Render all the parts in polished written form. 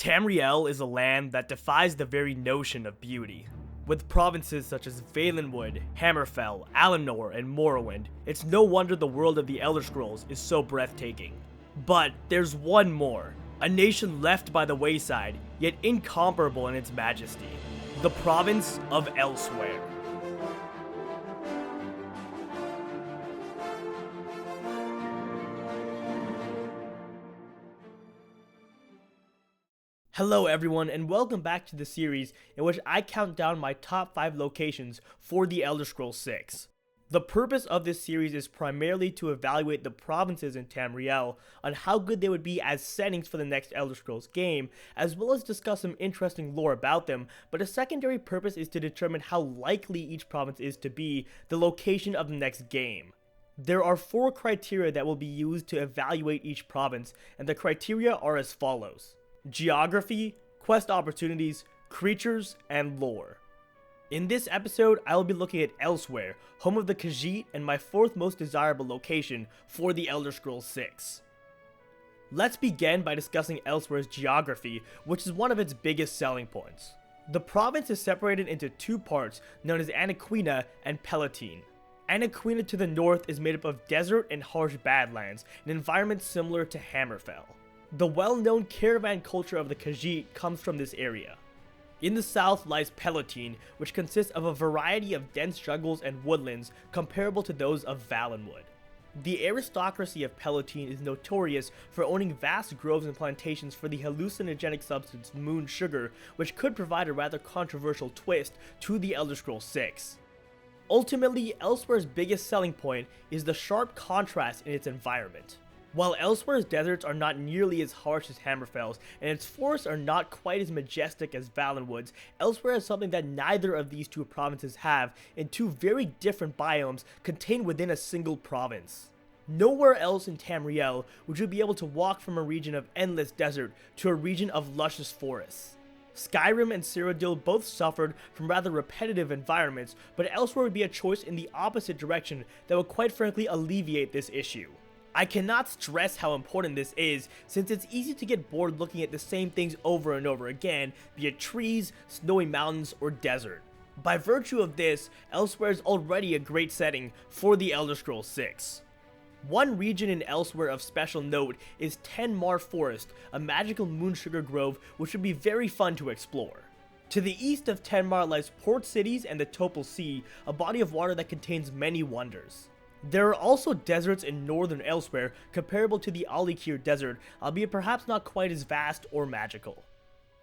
Tamriel is a land that defies the very notion of beauty. With provinces such as Valenwood, Hammerfell, Alinor, and Morrowind, it's no wonder the world of the Elder Scrolls is so breathtaking. But there's one more, a nation left by the wayside, yet incomparable in its majesty, the province of Elsweyr. Hello everyone, and welcome back to the series in which I count down my top 5 locations for the Elder Scrolls VI. The purpose of this series is primarily to evaluate the provinces in Tamriel on how good they would be as settings for the next Elder Scrolls game, as well as discuss some interesting lore about them, but a secondary purpose is to determine how likely each province is to be the location of the next game. There are 4 criteria that will be used to evaluate each province, and the criteria are as follows: geography, quest opportunities, creatures, and lore. In this episode, I will be looking at Elsweyr, home of the Khajiit, and my 4th most desirable location for the Elder Scrolls VI. Let's begin by discussing Elsweyr's geography, which is one of its biggest selling points. The province is separated into 2 parts known as Anaquina and Palatine. Anaquina to the north is made up of desert and harsh badlands, an environment similar to Hammerfell. The well-known caravan culture of the Khajiit comes from this area. In the south lies Palatine, which consists of a variety of dense jungles and woodlands comparable to those of Valenwood. The aristocracy of Palatine is notorious for owning vast groves and plantations for the hallucinogenic substance moon sugar, which could provide a rather controversial twist to the Elder Scrolls VI. Ultimately, Elsweyr's biggest selling point is the sharp contrast in its environment. While Elsweyr's deserts are not nearly as harsh as Hammerfell's, and its forests are not quite as majestic as Valenwood's, Elsweyr has something that neither of these 2 provinces have in 2 very different biomes contained within a single province. Nowhere else in Tamriel would you be able to walk from a region of endless desert to a region of luscious forests. Skyrim and Cyrodiil both suffered from rather repetitive environments, but Elsweyr would be a choice in the opposite direction that would quite frankly alleviate this issue. I cannot stress how important this is, since it's easy to get bored looking at the same things over and over again, be it trees, snowy mountains, or desert. By virtue of this, Elsweyr is already a great setting for the Elder Scrolls VI. One region in Elsweyr of special note is Thalmor Forest, a magical moonsugar grove which would be very fun to explore. To the east of Thalmor lies port cities and the Topal Sea, a body of water that contains many wonders. There are also deserts in northern Elsweyr comparable to the Akavir desert, albeit perhaps not quite as vast or magical.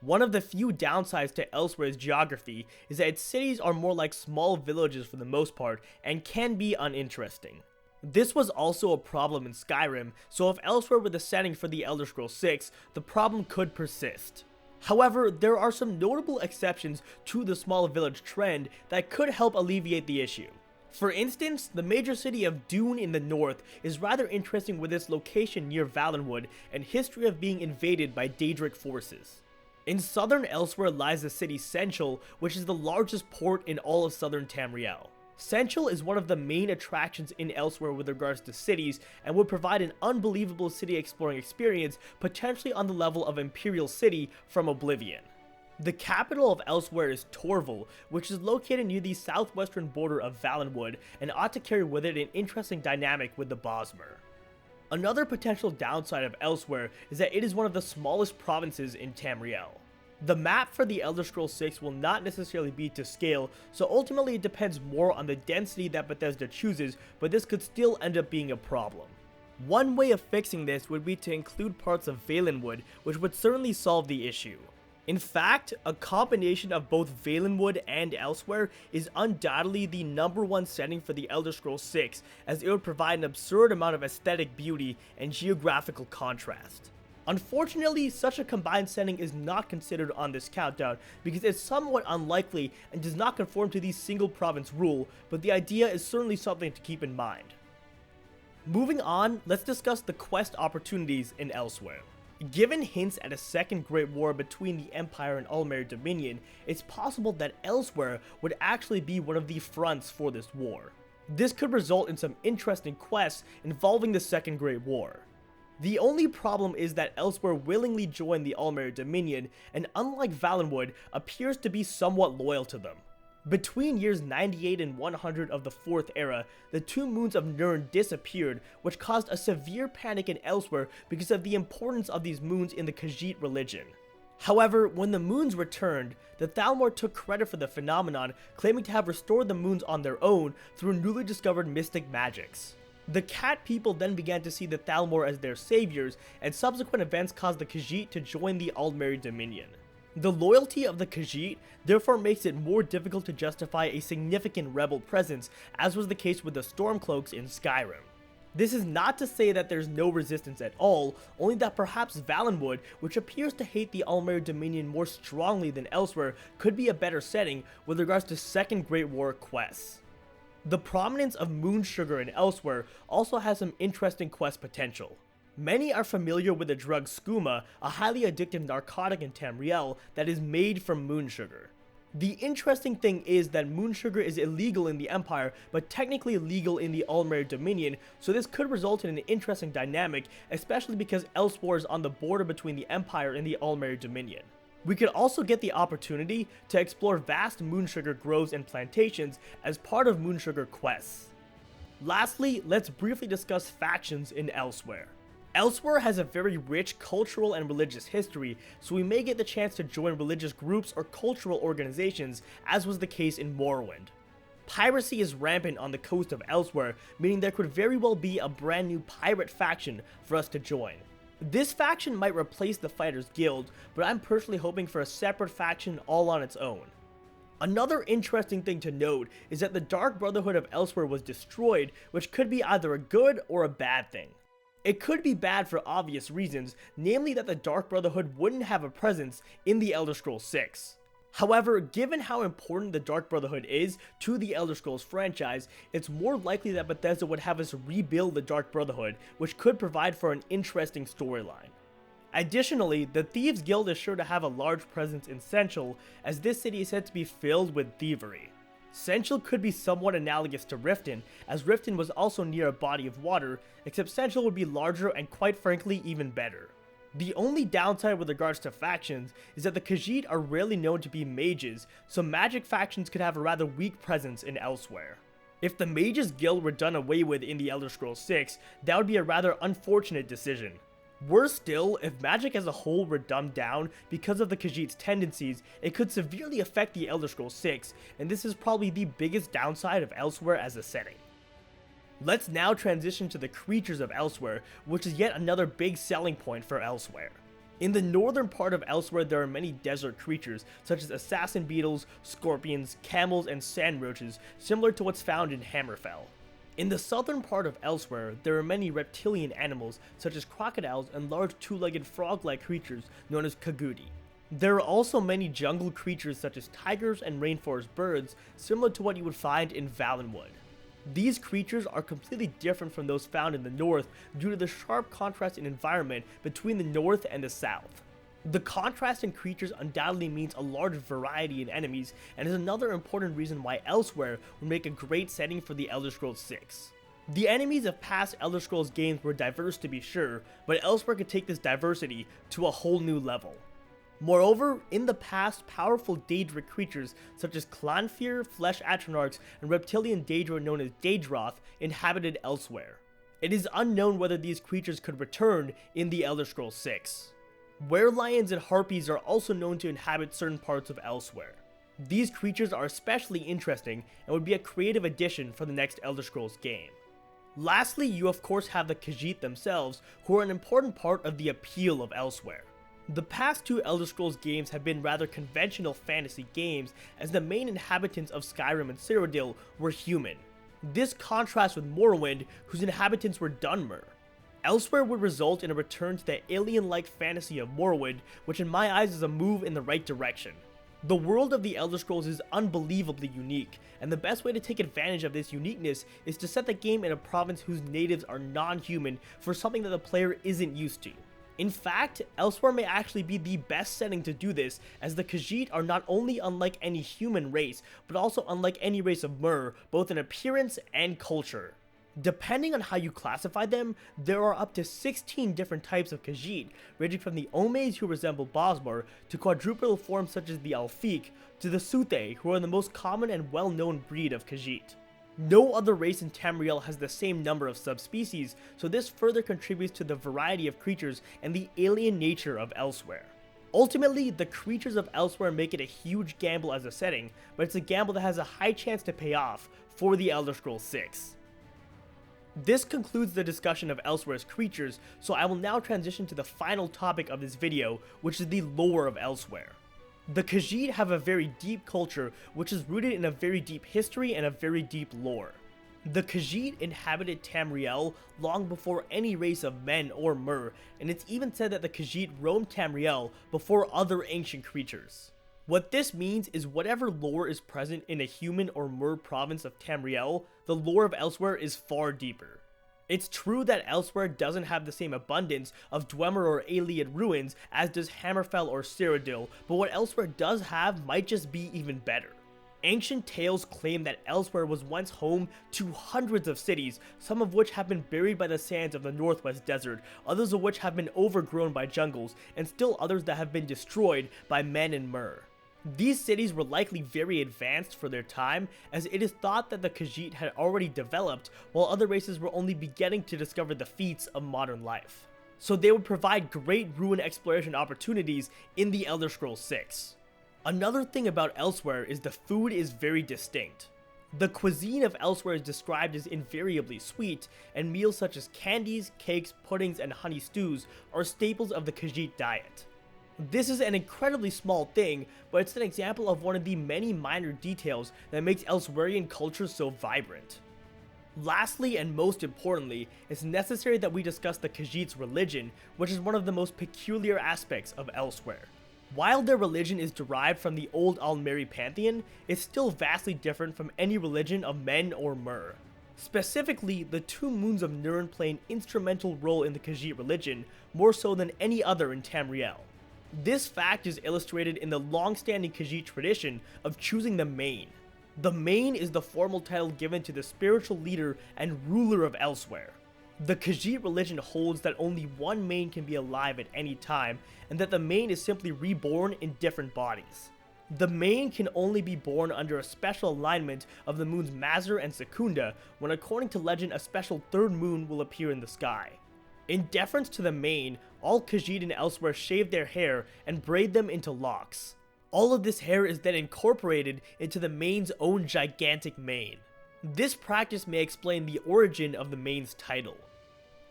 One of the few downsides to Elsweyr's geography is that its cities are more like small villages for the most part and can be uninteresting. This was also a problem in Skyrim, so if Elsweyr were the setting for the Elder Scrolls VI, the problem could persist. However, there are some notable exceptions to the small village trend that could help alleviate the issue. For instance, the major city of Dune in the north is rather interesting with its location near Valenwood and history of being invaded by Daedric forces. In southern Elsweyr lies the city Senchal, which is the largest port in all of southern Tamriel. Senchal is one of the main attractions in Elsweyr with regards to cities and would provide an unbelievable city exploring experience, potentially on the level of Imperial City from Oblivion. The capital of Elsweyr is Torval, which is located near the southwestern border of Valenwood and ought to carry with it an interesting dynamic with the Bosmer. Another potential downside of Elsweyr is that it is one of the smallest provinces in Tamriel. The map for the Elder Scrolls VI will not necessarily be to scale, so ultimately it depends more on the density that Bethesda chooses, but this could still end up being a problem. One way of fixing this would be to include parts of Valenwood, which would certainly solve the issue. In fact, a combination of both Valenwood and Elsweyr is undoubtedly the #1 setting for the Elder Scrolls VI, as it would provide an absurd amount of aesthetic beauty and geographical contrast. Unfortunately, such a combined setting is not considered on this countdown because it's somewhat unlikely and does not conform to the single province rule, but the idea is certainly something to keep in mind. Moving on, let's discuss the quest opportunities in Elsweyr. Given hints at a second Great War between the Empire and Ulmer Dominion, it's possible that Elsweyr would actually be one of the fronts for this war. This could result in some interesting quests involving the Second Great War. The only problem is that Elsweyr willingly joined the Aldmeri Dominion, and unlike Valenwood, appears to be somewhat loyal to them. Between years 98 and 100 of the 4th era, the two moons of Nirn disappeared, which caused a severe panic in Elsweyr because of the importance of these moons in the Khajiit religion. However, when the moons returned, the Thalmor took credit for the phenomenon, claiming to have restored the moons on their own through newly discovered mystic magics. The Cat people then began to see the Thalmor as their saviors, and subsequent events caused the Khajiit to join the Aldmeri Dominion. The loyalty of the Khajiit therefore makes it more difficult to justify a significant rebel presence, as was the case with the Stormcloaks in Skyrim. This is not to say that there's no resistance at all, only that perhaps Valenwood, which appears to hate the Aldmeri Dominion more strongly than Elsweyr, could be a better setting with regards to Second Great War quests. The prominence of Moonsugar in Elsweyr also has some interesting quest potential. Many are familiar with the drug skooma, a highly addictive narcotic in Tamriel that is made from moonsugar. The interesting thing is that moonsugar is illegal in the Empire, but technically legal in the Aldmeri Dominion, so this could result in an interesting dynamic, especially because Elsweyr is on the border between the Empire and the Aldmeri Dominion. We could also get the opportunity to explore vast moonsugar groves and plantations as part of moonsugar quests. Lastly, let's briefly discuss factions in Elsweyr. Elsweyr has a very rich cultural and religious history, so we may get the chance to join religious groups or cultural organizations, as was the case in Morrowind. Piracy is rampant on the coast of Elsweyr, meaning there could very well be a brand new pirate faction for us to join. This faction might replace the Fighters Guild, but I'm personally hoping for a separate faction all on its own. Another interesting thing to note is that the Dark Brotherhood of Elsweyr was destroyed, which could be either a good or a bad thing. It could be bad for obvious reasons, namely that the Dark Brotherhood wouldn't have a presence in the Elder Scrolls VI. However, given how important the Dark Brotherhood is to the Elder Scrolls franchise, it's more likely that Bethesda would have us rebuild the Dark Brotherhood, which could provide for an interesting storyline. Additionally, the Thieves Guild is sure to have a large presence in Central, as this city is said to be filled with thievery. Central could be somewhat analogous to Riften, as Riften was also near a body of water, except Central would be larger and quite frankly even better. The only downside with regards to factions is that the Khajiit are rarely known to be mages, so magic factions could have a rather weak presence in Elsweyr. If the Mages Guild were done away with in the Elder Scrolls VI, that would be a rather unfortunate decision. Worse still, if magic as a whole were dumbed down because of the Khajiit's tendencies, it could severely affect the Elder Scrolls VI, and this is probably the biggest downside of Elsweyr as a setting. Let's now transition to the creatures of Elsweyr, which is yet another big selling point for Elsweyr. In the northern part of Elsweyr, there are many desert creatures, such as assassin beetles, scorpions, camels, and sand roaches, similar to what's found in Hammerfell. In the southern part of Elsweyr, there are many reptilian animals, such as crocodiles and large two-legged frog-like creatures known as Kagudi. There are also many jungle creatures such as tigers and rainforest birds, similar to what you would find in Valenwood. These creatures are completely different from those found in the north due to the sharp contrast in environment between the north and the south. The contrast in creatures undoubtedly means a large variety in enemies, and is another important reason why Elsweyr would make a great setting for the Elder Scrolls VI. The enemies of past Elder Scrolls games were diverse to be sure, but Elsweyr could take this diversity to a whole new level. Moreover, in the past, powerful Daedric creatures such as Clanfear, Flesh Atronarchs, and reptilian Daedra known as Daedroth inhabited Elsweyr. It is unknown whether these creatures could return in the Elder Scrolls VI. Werelions and Harpies are also known to inhabit certain parts of Elsweyr. These creatures are especially interesting and would be a creative addition for the next Elder Scrolls game. Lastly, you of course have the Khajiit themselves, who are an important part of the appeal of Elsweyr. The past two Elder Scrolls games have been rather conventional fantasy games, as the main inhabitants of Skyrim and Cyrodiil were human. This contrasts with Morrowind, whose inhabitants were Dunmer. Elsweyr would result in a return to the alien-like fantasy of Morrowind, which in my eyes is a move in the right direction. The world of the Elder Scrolls is unbelievably unique, and the best way to take advantage of this uniqueness is to set the game in a province whose natives are non-human for something that the player isn't used to. In fact, Elsweyr may actually be the best setting to do this, as the Khajiit are not only unlike any human race, but also unlike any race of Mer, both in appearance and culture. Depending on how you classify them, there are up to 16 different types of Khajiit, ranging from the Omes who resemble Bosmer, to quadrupedal forms such as the Alfiq, to the Suthe, who are the most common and well-known breed of Khajiit. No other race in Tamriel has the same number of subspecies, so this further contributes to the variety of creatures and the alien nature of Elsweyr. Ultimately, the creatures of Elsweyr make it a huge gamble as a setting, but it's a gamble that has a high chance to pay off for the Elder Scrolls VI. This concludes the discussion of Elsweyr's creatures, so I will now transition to the final topic of this video, which is the lore of Elsweyr. The Khajiit have a very deep culture, which is rooted in a very deep history and a very deep lore. The Khajiit inhabited Tamriel long before any race of men or mer, and it's even said that the Khajiit roamed Tamriel before other ancient creatures. What this means is whatever lore is present in a human or mer province of Tamriel, the lore of Elsweyr is far deeper. It's true that Elsweyr doesn't have the same abundance of Dwemer or Ayleid ruins as does Hammerfell or Cyrodiil, but what Elsweyr does have might just be even better. Ancient tales claim that Elsweyr was once home to hundreds of cities, some of which have been buried by the sands of the Northwest Desert, others of which have been overgrown by jungles, and still others that have been destroyed by men and mer. These cities were likely very advanced for their time, as it is thought that the Khajiit had already developed, while other races were only beginning to discover the feats of modern life. So they would provide great ruin exploration opportunities in the Elder Scrolls VI. Another thing about Elsweyr is the food is very distinct. The cuisine of Elsweyr is described as invariably sweet, and meals such as candies, cakes, puddings, and honey stews are staples of the Khajiit diet. This is an incredibly small thing, but it's an example of one of the many minor details that makes Elsweyrian culture so vibrant. Lastly, and most importantly, it's necessary that we discuss the Khajiit's religion, which is one of the most peculiar aspects of Elsweyr. While their religion is derived from the old Almeri pantheon, it's still vastly different from any religion of men or mer. Specifically, the two moons of Nirn play an instrumental role in the Khajiit religion, more so than any other in Tamriel. This fact is illustrated in the long-standing Khajiit tradition of choosing the Main. The Main is the formal title given to the spiritual leader and ruler of Elsweyr. The Khajiit religion holds that only one Main can be alive at any time, and that the Main is simply reborn in different bodies. The Main can only be born under a special alignment of the moons Mazur and Secunda, when according to legend a special third moon will appear in the sky. In deference to the Main, all Khajiit in Elsweyr shave their hair and braid them into locks. All of this hair is then incorporated into the Main's own gigantic mane. This practice may explain the origin of the Main's title.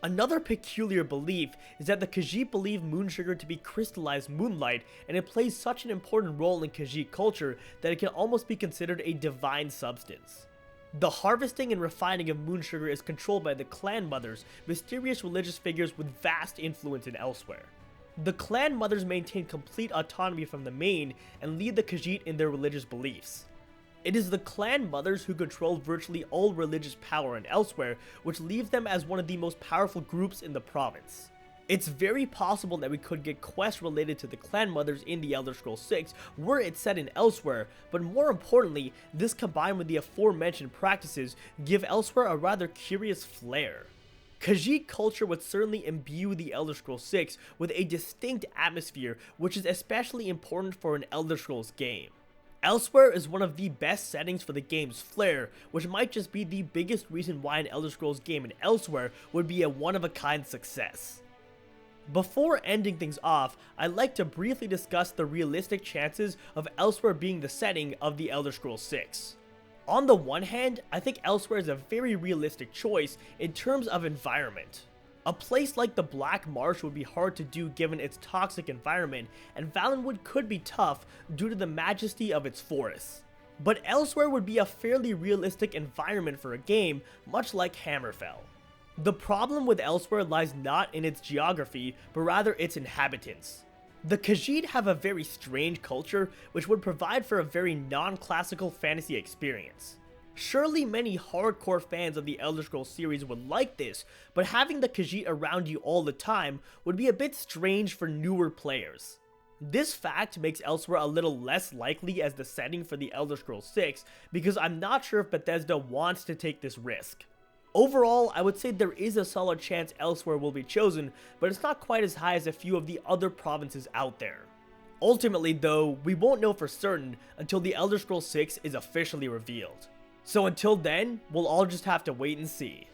Another peculiar belief is that the Khajiit believe moon sugar to be crystallized moonlight, and it plays such an important role in Khajiit culture that it can almost be considered a divine substance. The harvesting and refining of moon sugar is controlled by the Clan Mothers, mysterious religious figures with vast influence in Elsweyr. The Clan Mothers maintain complete autonomy from the Main and lead the Khajiit in their religious beliefs. It is the Clan Mothers who control virtually all religious power in Elsweyr, which leaves them as one of the most powerful groups in the province. It's very possible that we could get quests related to the Clan Mothers in the Elder Scrolls VI were it set in Elsweyr, but more importantly, this combined with the aforementioned practices give Elsweyr a rather curious flair. Khajiit culture would certainly imbue the Elder Scrolls VI with a distinct atmosphere, which is especially important for an Elder Scrolls game. Elsweyr is one of the best settings for the game's flair, which might just be the biggest reason why an Elder Scrolls game in Elsweyr would be a one-of-a-kind success. Before ending things off, I'd like to briefly discuss the realistic chances of Elsweyr being the setting of the Elder Scrolls VI. On the one hand, I think Elsweyr is a very realistic choice in terms of environment. A place like the Black Marsh would be hard to do given its toxic environment, and Valenwood could be tough due to the majesty of its forests. But Elsweyr would be a fairly realistic environment for a game, much like Hammerfell. The problem with Elsweyr lies not in its geography, but rather its inhabitants. The Khajiit have a very strange culture, which would provide for a very non-classical fantasy experience. Surely many hardcore fans of the Elder Scrolls series would like this, but having the Khajiit around you all the time would be a bit strange for newer players. This fact makes Elsweyr a little less likely as the setting for the Elder Scrolls VI, because I'm not sure if Bethesda wants to take this risk. Overall, I would say there is a solid chance Elsweyr will be chosen, but it's not quite as high as a few of the other provinces out there. Ultimately though, we won't know for certain until the Elder Scrolls 6 is officially revealed. So until then, we'll all just have to wait and see.